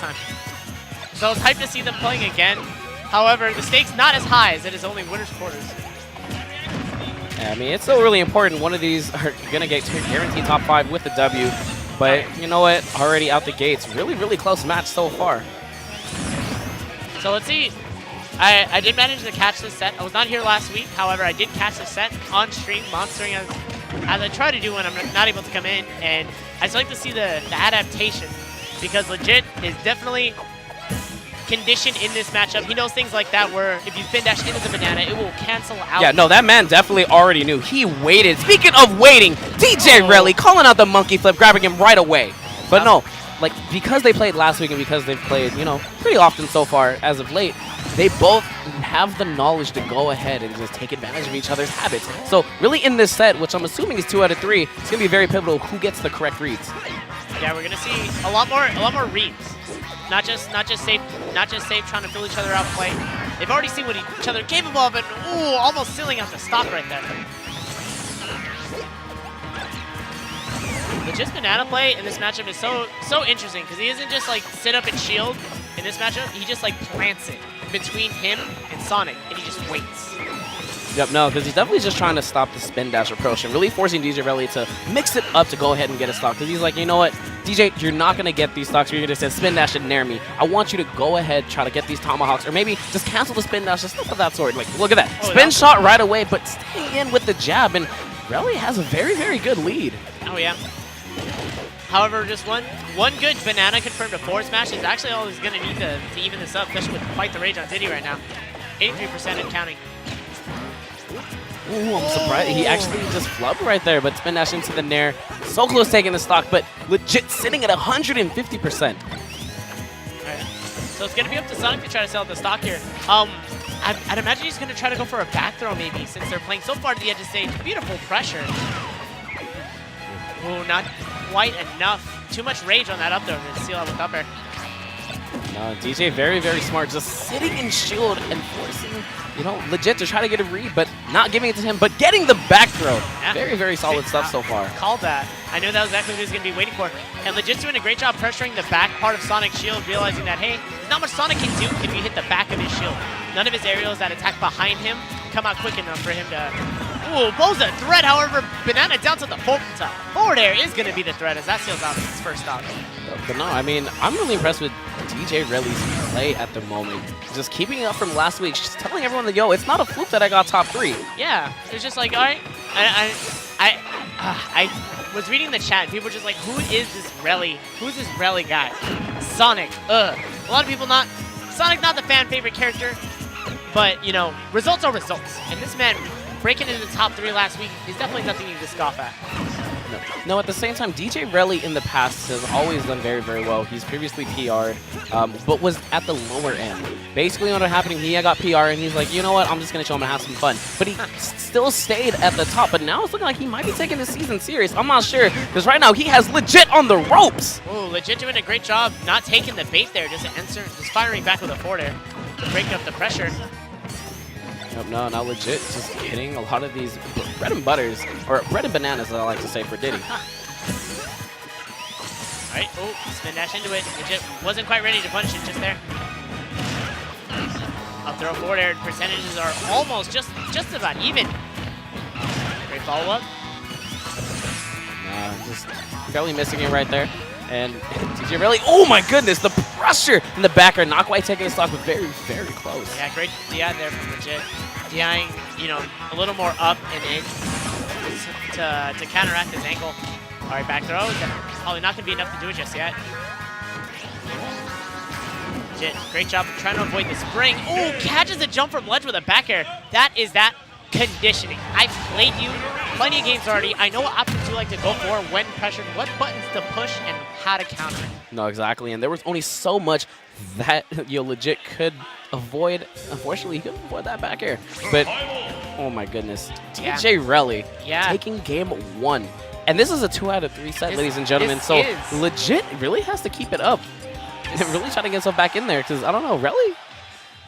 time. So I was hyped to see them playing again. However, the stakes not as high as it is only winners quarters. Yeah, I mean, it's still really important. One of these are going to get guaranteed top 5 with the W. But you know what? Already out the gates. Really, really close match so far. So let's see. I did manage to catch this set. I was not here last week. However, I did catch the set on stream, monstering as I try to do when I'm not able to come in. And I just like to see the adaptation, because Legit is definitely conditioned in this matchup. He knows things like that where if you spin dash into the banana, it will cancel out. Yeah, no, that man definitely already knew. He waited. Speaking of waiting, DJ Relly calling out the monkey flip, grabbing him right away. But no, like, because they played last week and because they've played, you know, pretty often so far as of late, they both have the knowledge to go ahead and just take advantage of each other's habits. So really in this set, which I'm assuming is 2 out of 3, it's going to be very pivotal who gets the correct reads. Yeah, we're going to see a lot more reads. Not just safe trying to fill each other out play. They've already seen what each other are capable of, and ooh, almost sealing out the stock right there. Legit's banana play in this matchup is so interesting, because he isn't just like sit up and shield in this matchup. He just like plants it between him and Sonic, and he just waits. Yep, no, because he's definitely just trying to stop the spin dash approach and really forcing DJ Relly to mix it up to go ahead and get a stock. Because he's like, you know what, DJ, you're not going to get these stocks. You're going to say spin dash and nair me. I want you to go ahead, try to get these tomahawks, or maybe just cancel the spin dash, just stuff of that sort. Like, look at that. Spin shot right away, but stay in with the jab. And Relly has a very, very good lead. Oh, yeah. However, just one good banana confirmed to forward smash is actually all he's going to need to even this up, especially with Fight the Rage on Diddy right now. 83% and counting. Ooh, I'm surprised. He actually just flubbed right there, but spin dash into the nair. So close taking the stock, but Legit sitting at 150%. Right. So it's going to be up to Sonic to try to sell the stock here. I'd imagine he's going to try to go for a back throw maybe, since they're playing so far to the edge of stage. Beautiful pressure. Ooh, not quite enough. Too much rage on that up throw to seal out with up air. No, DJ very, very smart. Just sitting in shield and forcing, you know, Legit to try to get a read, but not giving it to him, but getting the back throw. Yeah. Very, very solid stuff so far. Called that. I knew that was exactly what he was going to be waiting for. And Legit's doing a great job pressuring the back part of Sonic's shield, realizing that, hey, there's not much Sonic can do if you hit the back of his shield. None of his aerials that attack behind him come out quick enough for him to... Ooh, pose a threat, however, banana down to the forward air is going to be the threat as that seals out his first stock. But no, I mean, I'm really impressed with DJ Relly's play at the moment. Just keeping it up from last week, just telling everyone that, yo, it's not a fluke that I got top 3. Yeah, it's just like, all right, I was reading the chat, and people were just like, who is this Relly? Who's this Relly guy? Sonic, A lot of people Sonic's not the fan favorite character, but, you know, results are results. And this man breaking into the top 3 last week is definitely nothing you can scoff at. No, at the same time, DJ Relly in the past has always done very, very well. He's previously PR'd, but was at the lower end. Basically, what happened, he got PR, and he's like, you know what, I'm just going to show him and have some fun. But he still stayed at the top, but now it's looking like he might be taking this season serious. I'm not sure, because right now he has Legit on the ropes. Ooh, Legit doing a great job not taking the bait there, just firing back with a forward air, breaking up the pressure. No, not Legit. Just getting a lot of these bread and butters, or bread and bananas, as I like to say for Diddy. All right, oh, spin dash into it. Legit wasn't quite ready to punish it just there. Up throw forward air percentages are almost just about even. Great follow up. Just barely missing it right there. And DJ Relly, oh my goodness, the pressure in the backer, not quite taking a stock, but very, very close. Yeah, great DI there from Legit. DIing, you know, a little more up and in to counteract his angle. All right, back throw. Probably not going to be enough to do it just yet. Legit, great job of trying to avoid the spring. Oh, catches a jump from ledge with a back air. That is that conditioning. I've played you plenty of games already. I know what options you like to go for when pressured, what buttons to push, and how to counter. No, exactly. And there was only so much that you Legit could avoid. Unfortunately, he couldn't avoid that back air. But, oh my goodness. DJ Relly taking game 1. And this is a 2 out of 3 set, ladies and gentlemen. So Legit really has to keep it up and really try to get himself back in there. Because, I don't know, Relly,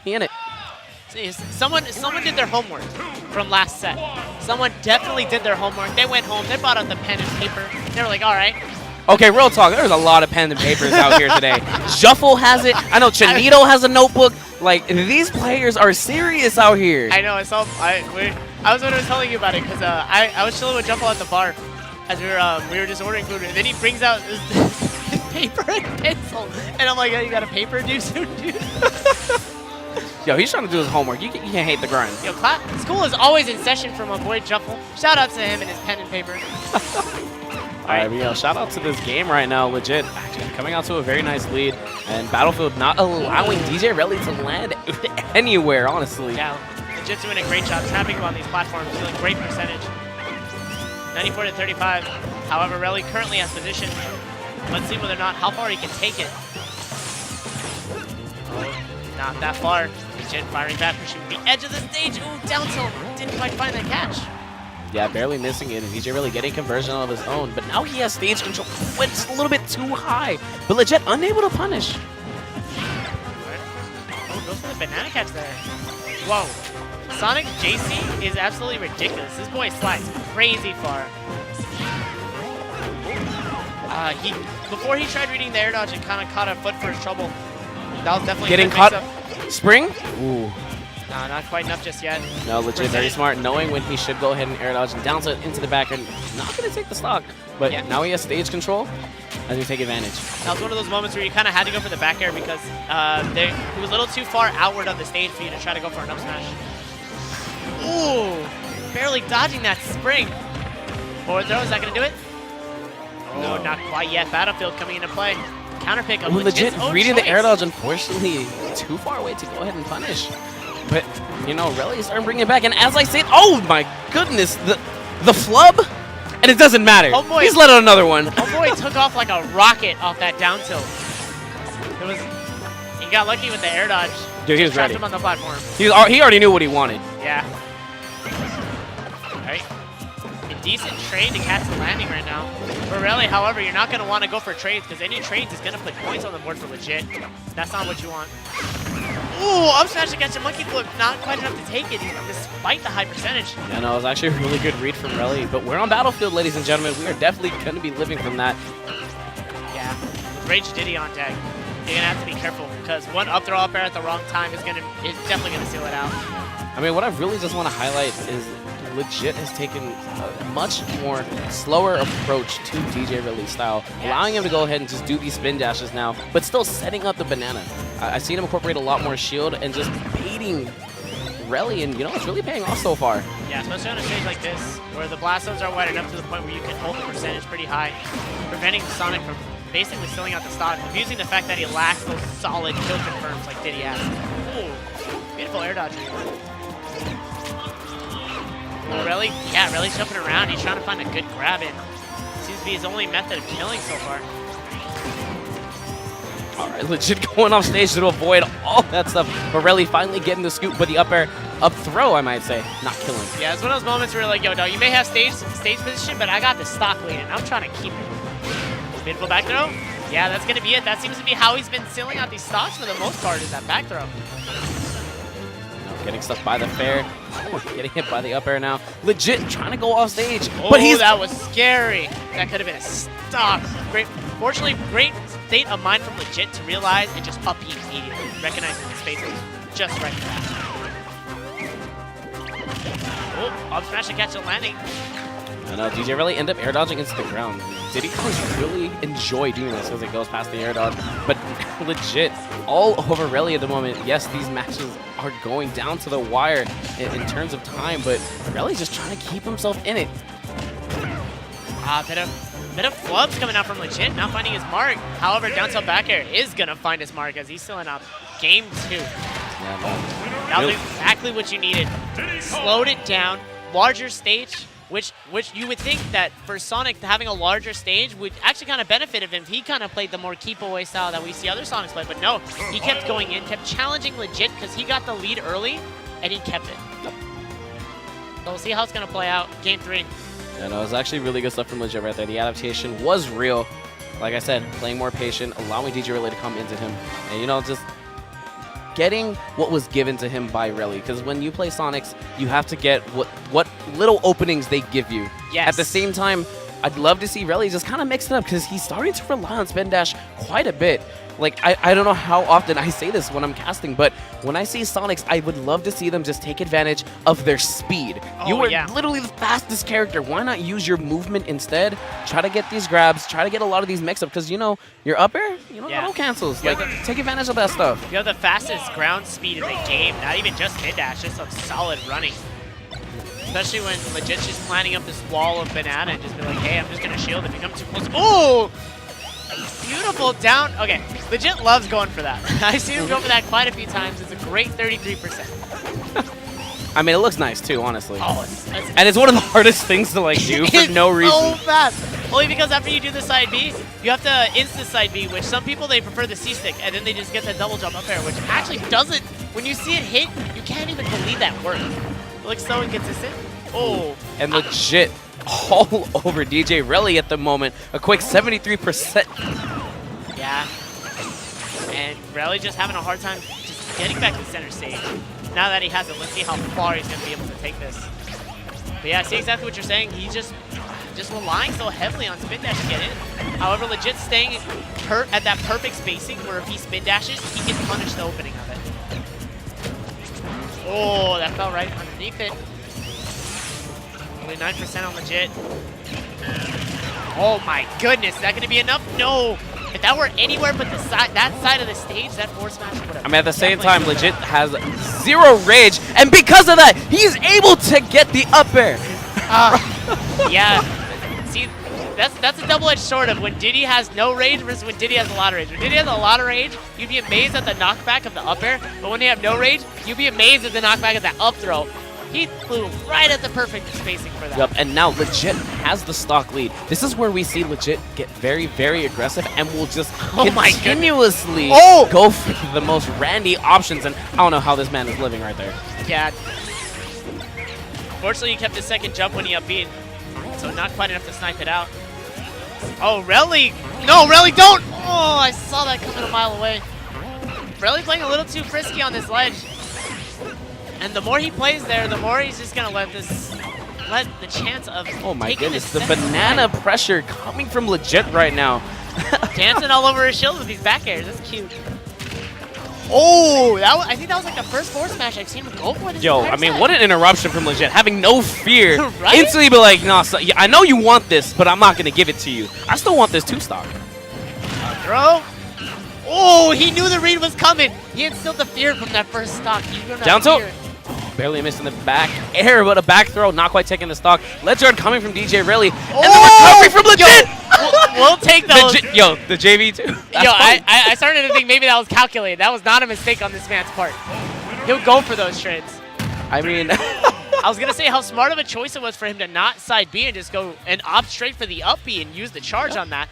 he in it. Someone did their homework from last set. Someone definitely did their homework. They went home, they brought out the pen and paper. They were like, all right, Okay, real talk. There's a lot of pen and papers out here today. Shuffle has it. I know Chinito has a notebook. Like, these players are serious out here. I know. I saw. I was when I was telling you about it because I was chilling with Juffle at the bar as we were just ordering food, and then he brings out this paper and pencil, and I'm like, oh, you got a paper due soon, dude? Yo, he's trying to do his homework. You can't hate the grind. Yo, school is always in session for my boy Juffle. Shout out to him and his pen and paper. All right, yo, shout out to this game right now. Legit, actually coming out to a very nice lead, and Battlefield not allowing DJ Relly to land anywhere, honestly. Yeah, Legit's doing a great job trapping him on these platforms, doing great percentage. 94 to 35. However, Relly currently has position. Let's see whether or not how far he can take it. Oh, not that far. Legit firing back, pushing the edge of the stage. Ooh, down tilt. Didn't quite find that catch. Yeah, barely missing it, and DJ really getting conversion of his own. But now he has stage control. Went a little bit too high, but Legit unable to punish. Oh, goes for the banana catch there. Whoa. Sonic JC is absolutely ridiculous. This boy slides crazy far. Before he tried reading the air dodge and kind of caught a foot for his trouble. That was definitely getting caught. Spring? Ooh. Nah, not quite enough just yet. No, Legit very smart, knowing when he should go ahead and air dodge and down into the back, and not going to take the stock. But yeah, now he has stage control as we take advantage. That was one of those moments where you kind of had to go for the back air because he was a little too far outward of the stage for you to try to go for an up smash. Ooh, barely dodging that spring. Forward throw, is that going to do it? No, not quite yet. Battlefield coming into play. Counter pick of Legit reading choice. the air dodge, unfortunately, too far away to go ahead and punish. But, you know, Relly is starting to bring it back. And as I said, oh my goodness, the flub, and it doesn't matter. Oh boy, he's let out another one. Oh boy, took off like a rocket off that down tilt. He got lucky with the air dodge. Dude, he was ready. Him on the platform. He already knew what he wanted. Yeah. All right. A decent trade to catch the landing right now. For Relly, however, you're not going to want to go for trades because any trades is going to put points on the board for Legit. That's not what you want. Ooh, up smash to catch a monkey flip. Not quite enough to take it, despite the high percentage. Yeah, no, it was actually a really good read from Relly. But we're on Battlefield, ladies and gentlemen. We are definitely going to be living from that. Yeah, with Rage Diddy on deck, you're going to have to be careful because one up throw up air at the wrong time is definitely going to seal it out. I mean, what I really just want to highlight is Legit has taken a much more slower approach to DJ Relly's style, allowing him to go ahead and just do these spin dashes now, but still setting up the banana. I've seen him incorporate a lot more shield and just baiting Relly, and you know, it's really paying off so far. Yeah, especially on a stage like this, where the blast zones are wide enough to the point where you can hold the percentage pretty high, preventing Sonic from basically filling out the stock, abusing the fact that he lacks those solid kill confirms like Diddy has. Ooh, beautiful air dodge. Relly, yeah, Relly's jumping around. He's trying to find a good grab in. Seems to be his only method of killing so far. All right, Legit going off stage to avoid all that stuff. But Relly finally getting the scoop, but the up air, up throw, I might say, not killing. Yeah, it's one of those moments where you're like, yo, no, you may have stage position, but I got the stock lead, and I'm trying to keep it. Beautiful back throw. Yeah, that's going to be it. That seems to be how he's been sealing out these stocks for the most part, is that back throw. Getting stuck by the fair. Getting hit by the up air now. Legit trying to go off stage. Oh, but that was scary. That could have been a stock. Great. Fortunately, great state of mind from Legit to realize and just up heat immediately. Recognizing the space was just right for that. Oh, up smash to catch the landing. I know, DJ really end up air dodging into the ground. Diddy really enjoy doing this as it goes past the air dodge. But Legit, all over Relly at the moment. Yes, these matches are going down to the wire in terms of time, but Relly's just trying to keep himself in it. Bit of flubs coming out from Legit, not finding his mark. However, down tilt back air is going to find his mark as he's still in game 2. Yeah, that was exactly what you needed. Slowed it down, larger stage, which you would think that for Sonic, having a larger stage would actually kind of benefit him if he kind of played the more keep away style that we see other Sonics play. But no, he kept going in, kept challenging Legit because he got the lead early, and he kept it. So we'll see how it's going to play out. Game 3. Yeah, no, it was actually really good stuff from Legit right there. The adaptation was real. Like I said, playing more patient, allowing DJ Relly to come into him. And, you know, just getting what was given to him by Relly. Because when you play Sonics, you have to get what little openings they give you. Yes. At the same time, I'd love to see Relly just kind of mix it up because he's starting to rely on spin dash quite a bit. Like, I don't know how often I say this when I'm casting, but when I see Sonics, I would love to see them just take advantage of their speed. You are literally the fastest character. Why not use your movement instead? Try to get these grabs. Try to get a lot of these mix-ups because, you know, your up air, you know, auto cancels. Like, take advantage of that stuff. You have the fastest ground speed in the game. Not even just mid-dash, just some solid running. Especially when Legit's just planning up this wall of banana and just be like, hey, I'm just going to shield if you come too close. Ooh! Beautiful down. Okay, Legit loves going for that. I've seen him go for that quite a few times. It's a great 33%. I mean, it looks nice too, honestly. Oh, and it's one of the hardest things to like do for no reason. So fast. Only because after you do the side B, you have to insta side B, which some people they prefer the C stick, and then they just get that double jump up air, which actually doesn't. When you see it hit, you can't even believe that works. It looks so inconsistent. Oh, and Legit all over DJ Relly at the moment. A quick 73%. Yeah. And Relly just having a hard time just getting back to center stage. Now that he has it, let's see how far he's going to be able to take this. But yeah, I see exactly what you're saying. He's just relying so heavily on spin dash to get in. However, Legit staying at that perfect spacing where if he spin dashes, he can punish the opening of it. Oh, that fell right underneath it. Only 9% on Legit. Oh my goodness, is that going to be enough? No. If that were anywhere but the that side of the stage, that forward smash would have. I mean, at the same time, Legit has 0 rage, and because of that, he's able to get the up air. Yeah. See, that's a double-edged sword of when Diddy has no rage versus when Diddy has a lot of rage. When Diddy has a lot of rage, you'd be amazed at the knockback of the up air, but when you have no rage, you'd be amazed at the knockback of that up throw. He flew right at the perfect spacing for that. Yep, and now Legit has the stock lead. This is where we see Legit get very, very aggressive and will just continuously go for the most randy options. And I don't know how this man is living right there. Yeah. Fortunately, he kept his second jump when he up beat, so not quite enough to snipe it out. Oh, Relly! No, Relly, don't! Oh, I saw that coming a mile away. Relly playing a little too frisky on this ledge. And the more he plays there, the more he's just gonna let the chance of the banana pressure coming from Legit right now. Dancing all over his shield with these back airs. That's cute. Oh, I think that was like the first forward smash I've seen him go for this. Yo, I mean, what an interruption from Legit, having no fear. Right? Instantly be like, no, so, yeah, I know you want this, but I'm not gonna give it to you. I still want this 2-stock. Throw. Oh, he knew the read was coming. He instilled the fear from that first stock. Down tilt. Barely missing the back air, but a back throw, not quite taking the stock. Ledgard coming from DJ Relly, and the recovery from Legit! We'll take those. The JV too. I started to think maybe that was calculated. That was not a mistake on this man's part. He'll go for those trades. I mean, I was going to say how smart of a choice it was for him to not side B and just go and opt straight for the up B and use the charge on that.